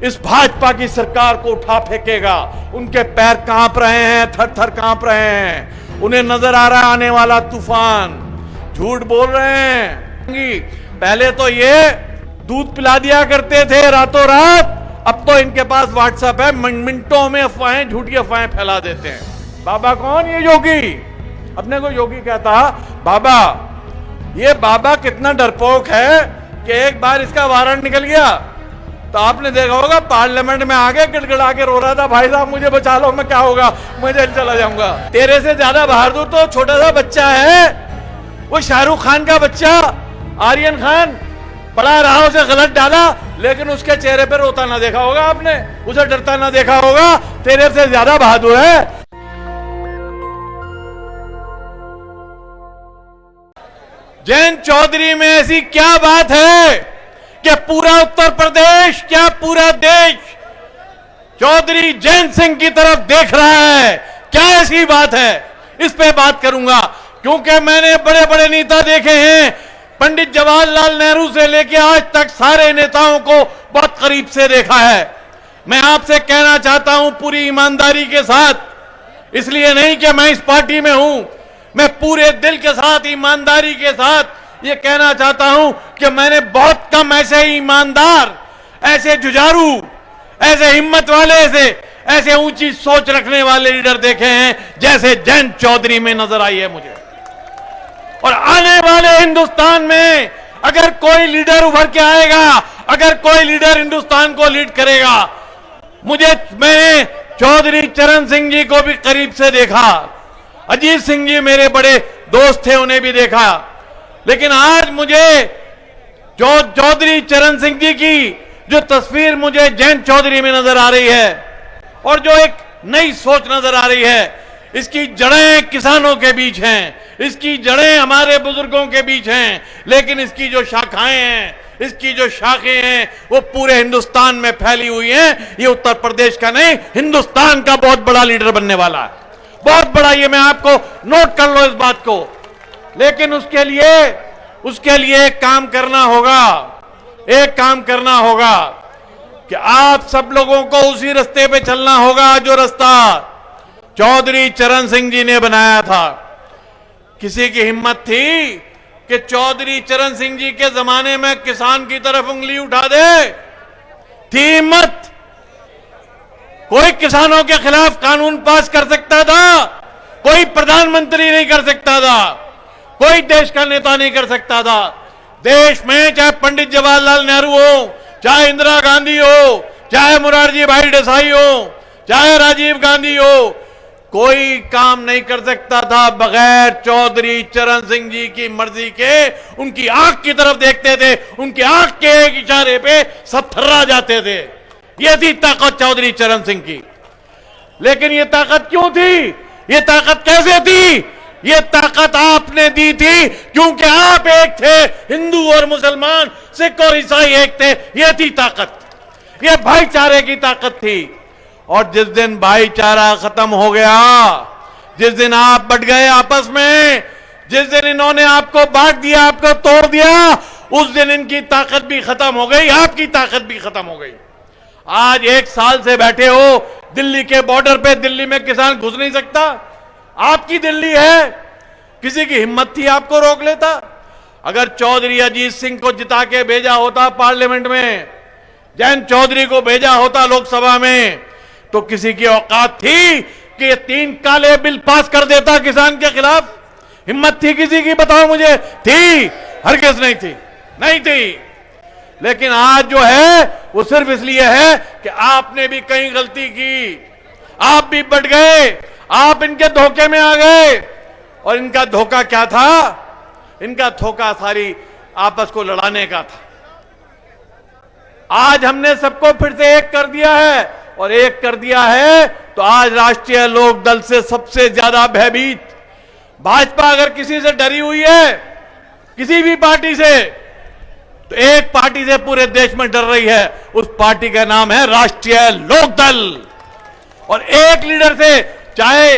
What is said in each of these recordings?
इस भाजपा की सरकार को उठा फेंकेगा। उनके पैर कांप रहे हैं, थर थर कांप रहे हैं। उन्हें नजर आ रहा है आने वाला तूफान। झूठ बोल रहे हैं। पहले तो ये दूध पिला दिया करते थे रातों रात, अब तो इनके पास व्हाट्सएप है, मिनटों में अफवाहें, झूठी अफवाहें फैला देते हैं। बाबा कौन? ये योगी। अपने को योगी कहता बाबा। ये बाबा कितना डरपोक है कि एक बार इसका वारंट निकल गया तो आपने देखा होगा पार्लियामेंट में आगे गिड़गिड़ा के रो रहा था, भाई साहब मुझे बचा लो, मैं क्या होगा, मैं जेल चला जाऊंगा। तेरे से ज्यादा बहादुर तो छोटा सा बच्चा है, वो शाहरुख खान का बच्चा आर्यन खान। पढ़ा रहा, उसे गलत डाला, लेकिन उसके चेहरे पर रोता ना देखा होगा आपने, उसे डरता ना देखा होगा। तेरे से ज्यादा बहादुर है। जयंत चौधरी में ऐसी क्या बात है कि पूरा उत्तर प्रदेश, क्या पूरा देश चौधरी जयंत सिंह की तरफ देख रहा है? क्या ऐसी बात है? इस पे बात करूंगा, क्योंकि मैंने बड़े बड़े नेता देखे हैं, पंडित जवाहरलाल नेहरू से लेकर आज तक सारे नेताओं को बहुत करीब से देखा है। मैं आपसे कहना चाहता हूं पूरी ईमानदारी के साथ, इसलिए नहीं कि मैं इस पार्टी में हूं, मैं पूरे दिल के साथ, ईमानदारी के साथ ये कहना चाहता हूं कि मैंने बहुत कम ऐसे ईमानदार, ऐसे जुझारू, ऐसे हिम्मत वाले, ऐसे ऊंची सोच रखने वाले लीडर देखे हैं जैसे जयंत चौधरी में नजर आई है मुझे। और आने वाले हिंदुस्तान में अगर कोई लीडर उभर के आएगा, अगर कोई लीडर हिंदुस्तान को लीड करेगा, मैंने चौधरी चरण सिंह जी को भी करीब से देखा, अजीत सिंह जी मेरे बड़े दोस्त थे, उन्हें भी देखा, लेकिन आज मुझे जो चौधरी चरण सिंह जी की जो तस्वीर मुझे जयंत चौधरी में नजर आ रही है और जो एक नई सोच नजर आ रही है, इसकी जड़ें किसानों के बीच हैं, इसकी जड़ें हमारे बुजुर्गों के बीच हैं, लेकिन इसकी जो शाखाएं हैं, इसकी जो शाखें हैं, वो पूरे हिंदुस्तान में फैली हुई हैं। ये उत्तर प्रदेश का नहीं, हिंदुस्तान का बहुत बड़ा लीडर बनने वाला है, बहुत बड़ा। ये मैं आपको नोट कर लो इस बात को। लेकिन उसके लिए एक काम करना होगा, एक काम करना होगा कि आप सब लोगों को उसी रास्ते पे चलना होगा जो रास्ता चौधरी चरण सिंह जी ने बनाया था। किसी की हिम्मत थी कि चौधरी चरण सिंह जी के जमाने में किसान की तरफ उंगली उठा दे? थी हिम्मत? कोई किसानों के खिलाफ कानून पास कर सकता था? कोई प्रधानमंत्री नहीं कर सकता था, कोई देश का नेता नहीं कर सकता था। देश में चाहे पंडित जवाहरलाल नेहरू हो, चाहे इंदिरा गांधी हो, चाहे मुरारजी भाई देसाई हो, चाहे राजीव गांधी हो, कोई काम नहीं कर सकता था बगैर चौधरी चरण सिंह जी की मर्जी के। उनकी आंख की तरफ देखते थे, उनकी आंख के एक इशारे पे सब थर्रा जाते थे। यह थी ताकत चौधरी चरण सिंह की। लेकिन यह ताकत क्यों थी? यह ताकत कैसे थी? यह ताकत आपने दी थी क्योंकि आप एक थे, हिंदू और मुसलमान, सिख और ईसाई एक थे। यह थी ताकत, यह भाईचारे की ताकत थी। और जिस दिन भाईचारा खत्म हो गया, जिस दिन आप बट गए आपस में, जिस दिन इन्होंने आपको बांट दिया, आपको तोड़ दिया, उस दिन इनकी ताकत भी खत्म हो गई, आपकी ताकत भी खत्म हो गई। आज 1 साल से बैठे हो दिल्ली के बॉर्डर पे, दिल्ली में किसान घुस नहीं सकता, आपकी दिल्ली है। किसी की हिम्मत थी आपको रोक लेता? अगर चौधरी अजीत सिंह को जिता के भेजा होता पार्लियामेंट में, जयंत चौधरी को भेजा होता लोकसभा में, तो किसी की औकात थी कि ये 3 काले बिल पास कर देता किसान के खिलाफ? हिम्मत थी किसी की? बताओ मुझे। थी? हरगिज़ नहीं थी, नहीं थी। लेकिन आज जो है वो सिर्फ इसलिए है कि आपने भी कहीं गलती की, आप भी बट गए, आप इनके धोखे में आ गए। और इनका धोखा क्या था? इनका धोखा सारी आपस को लड़ाने का था। आज हमने सबको फिर से एक कर दिया है, और एक कर दिया है तो आज राष्ट्रीय लोक दल से सबसे ज्यादा भयभीत भाजपा अगर किसी से डरी हुई है, किसी भी पार्टी से, तो एक पार्टी से पूरे देश में डर रही है। उस पार्टी का नाम है राष्ट्रीय लोक दल। और एक लीडर से, चाहे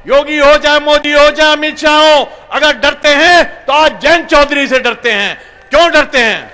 योगी हो, चाहे मोदी हो, चाहे अमित शाह हो, अगर डरते हैं तो आज जयंत चौधरी से डरते हैं। क्यों डरते हैं?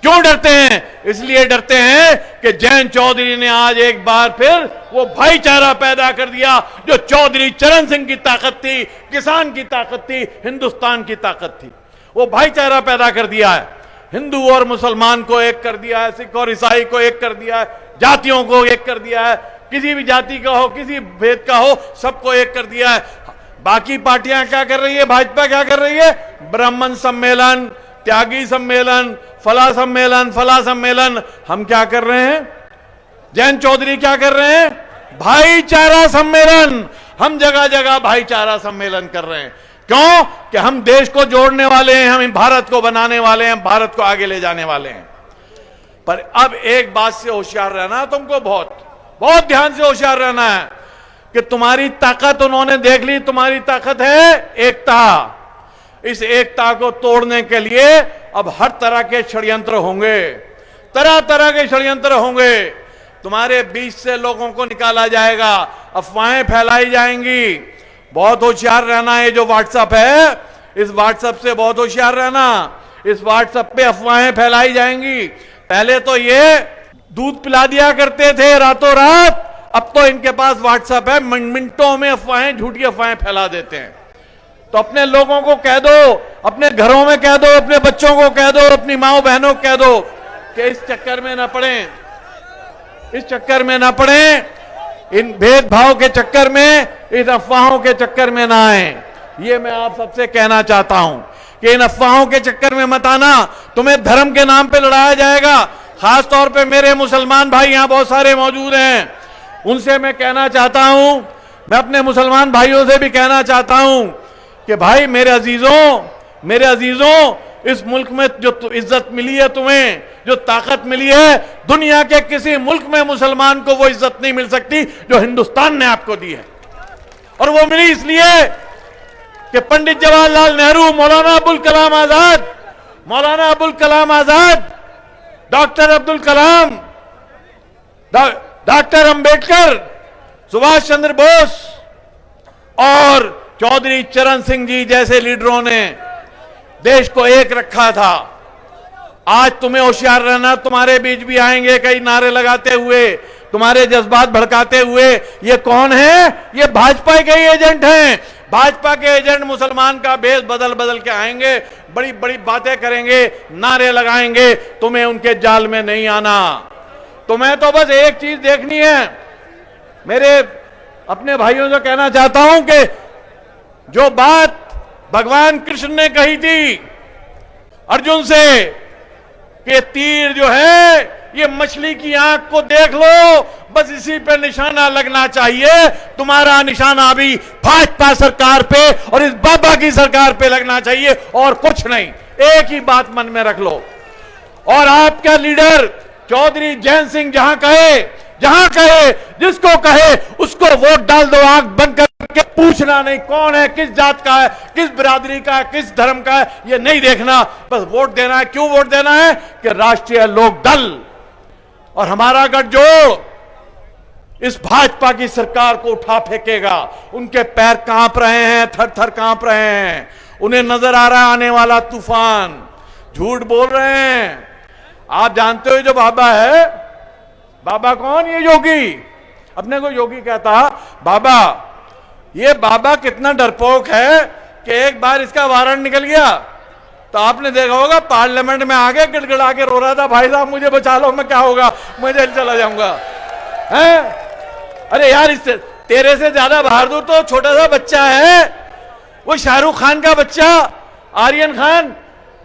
क्यों डरते हैं? इसलिए डरते हैं कि जयंत चौधरी ने आज एक बार फिर वो भाईचारा पैदा कर दिया जो चौधरी चरण सिंह की ताकत थी, किसान की ताकत थी, हिंदुस्तान की ताकत थी। वो भाईचारा पैदा कर दिया है, हिंदू और मुसलमान को एक कर दिया है, सिख और ईसाई को एक कर दिया है, जातियों को एक कर दिया है, किसी भी जाति का हो, किसी भेद का हो, सबको एक कर दिया है। बाकी पार्टियां क्या कर रही है? भाजपा क्या कर रही है? ब्राह्मण सम्मेलन, त्यागी सम्मेलन, फला सम्मेलन, फला सम्मेलन। हम क्या कर रहे हैं? जयंत चौधरी क्या कर रहे हैं? भाईचारा सम्मेलन। हम जगह जगह भाईचारा सम्मेलन कर रहे हैं। क्यों? कि हम देश को जोड़ने वाले हैं, हम भारत को बनाने वाले हैं, भारत को आगे ले जाने वाले हैं। पर अब एक बात से होशियार रहना, तुमको बहुत ध्यान से होशियार रहना है कि तुम्हारी ताकत उन्होंने देख ली। तुम्हारी ताकत है एकता। इस एकता को तोड़ने के लिए अब हर तरह के षड्यंत्र होंगे, तरह तरह के षड्यंत्र होंगे। तुम्हारे बीच से लोगों को निकाला जाएगा, अफवाहें फैलाई जाएंगी। बहुत होशियार रहना है। जो व्हाट्सएप है, इस व्हाट्सएप से बहुत होशियार रहना। इस व्हाट्सएप पे अफवाहें फैलाई जाएंगी। पहले तो ये दूध पिला दिया करते थे रातों रात, अब तो इनके पास व्हाट्सएप है, मिनटों में अफवाहें, झूठी अफवाहें फैला देते हैं। तो अपने लोगों को कह दो, अपने घरों में कह दो, अपने बच्चों को कह दो, अपनी माओ बहनों को कह दो कि इस चक्कर में ना पड़े, इस चक्कर में ना पड़े, इन भेदभाव के चक्कर में, इन अफवाहों के चक्कर में ना आए। ये मैं आप सबसे कहना चाहता हूं कि इन अफवाहों के चक्कर में मत आना। तुम्हें धर्म के नाम पे लड़ाया जाएगा। खास तौर पे मेरे मुसलमान भाई यहां बहुत सारे मौजूद हैं, उनसे मैं कहना चाहता हूं, मैं अपने मुसलमान भाइयों से भी कहना चाहता हूं कि भाई मेरे अजीजों, इस मुल्क में जो इज्जत मिली है तुम्हें, जो ताकत मिली है, दुनिया के किसी मुल्क में मुसलमान को वो इज्जत नहीं मिल सकती जो हिंदुस्तान ने आपको दी है। और वो मिली इसलिए कि पंडित जवाहरलाल नेहरू, मौलाना अबुल कलाम आजाद, डॉक्टर अब्दुल कलाम, डॉक्टर अंबेडकर, सुभाष चंद्र बोस और चौधरी चरण सिंह जी जैसे लीडरों ने देश को एक रखा था। आज तुम्हें होशियार रहना। तुम्हारे बीच भी आएंगे कई नारे लगाते हुए, तुम्हारे जज्बात भड़काते हुए। ये कौन है? ये भाजपा के एजेंट हैं। भाजपा के एजेंट मुसलमान का भेष बदल बदल के आएंगे, बड़ी बड़ी बातें करेंगे, नारे लगाएंगे। तुम्हें उनके जाल में नहीं आना। तुम्हें तो बस एक चीज देखनी है। मेरे अपने भाइयों से कहना चाहता हूं कि जो बात भगवान कृष्ण ने कही थी अर्जुन से कि तीर जो है ये मछली की आंख को देख लो, बस इसी पे निशाना लगना चाहिए। तुम्हारा निशाना भी भाजपा सरकार पे और इस बाबा की सरकार पे लगना चाहिए और कुछ नहीं। एक ही बात मन में रख लो। और आपका लीडर चौधरी जयंत सिंह जहां कहे, जिसको कहे उसको वोट डाल दो। आंख बंद करके पूछना नहीं कौन है, किस जात का है, किस बिरादरी का है, किस धर्म का है, ये नहीं देखना। बस वोट देना है। क्यों वोट देना है? कि राष्ट्रीय लोक दल और हमारा गठजोड़ इस भाजपा की सरकार को उठा फेंकेगा। उनके पैर कांप रहे हैं, थर थर कांप रहे हैं। उन्हें नजर आ रहा है आने वाला तूफान। झूठ बोल रहे हैं। आप जानते हो जो बाबा है, बाबा कौन? ये योगी। अपने को योगी कहता। बाबा, ये बाबा कितना डरपोक है कि एक बार इसका वारंट निकल गया तो आपने देखा होगा पार्लियामेंट में आगे गिड़गिड़ा के रो रहा था, भाई साहब मुझे बचा लो, मैं क्या होगा, मैं जेल चला जाऊंगा। हैं? अरे यार, इससे तेरे से ज्यादा बहादुर तो छोटा सा बच्चा है, वो शाहरुख खान का बच्चा आर्यन खान।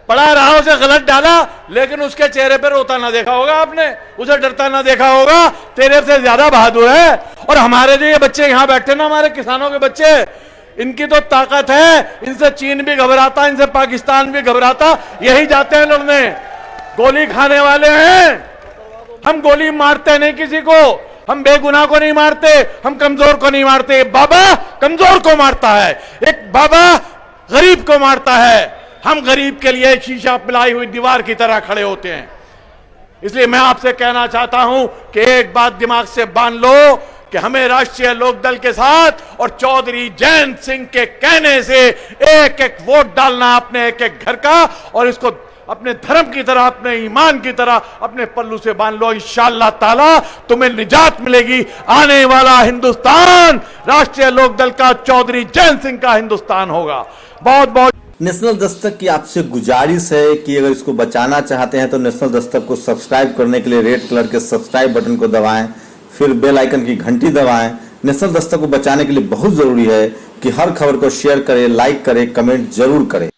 पढ़ा रहा, उसे गलत डाला, लेकिन उसके चेहरे पर रोता ना देखा होगा आपने, उसे डरता ना देखा होगा। तेरे से ज्यादा बहादुर है। और हमारे जो ये बच्चे यहां बैठे ना, हमारे किसानों के बच्चे, इनकी तो ताकत है। इनसे चीन भी घबराता, इनसे पाकिस्तान भी घबराता, यही जाते हैं लड़ने। गोली खाने वाले हैं हम। गोली मारते नहीं किसी को, हम बेगुनाह को नहीं मारते, हम कमजोर को नहीं मारते। बाबा कमजोर को मारता है, एक बाबा गरीब को मारता है। हम गरीब के लिए शीशा पिलाई हुई दीवार की तरह खड़े होते हैं। इसलिए मैं आपसे कहना चाहता हूं कि एक बात दिमाग से बांध लो कि हमें राष्ट्रीय लोकदल के साथ और चौधरी जयंत सिंह के कहने से एक एक वोट डालना अपने एक एक घर का, और इसको अपने धर्म की तरह, अपने ईमान की तरह अपने पल्लू से बांध लो। इंशाअल्लाह ताला तुम्हें निजात मिलेगी। आने वाला हिंदुस्तान राष्ट्रीय लोकदल का चौधरी जैन सिंह का हिंदुस्तान होगा। बहुत बहुत नेशनल दस्तक की आपसे गुजारिश है कि अगर इसको बचाना चाहते हैं तो नेशनल दस्तक को सब्सक्राइब करने के लिए रेड कलर के सब्सक्राइब बटन को दबाएं, फिर बेल आइकन की घंटी दबाएं। नेशनल दस्तक को बचाने के लिए बहुत जरूरी है कि हर खबर को शेयर करें, लाइक करें, कमेंट जरूर करें।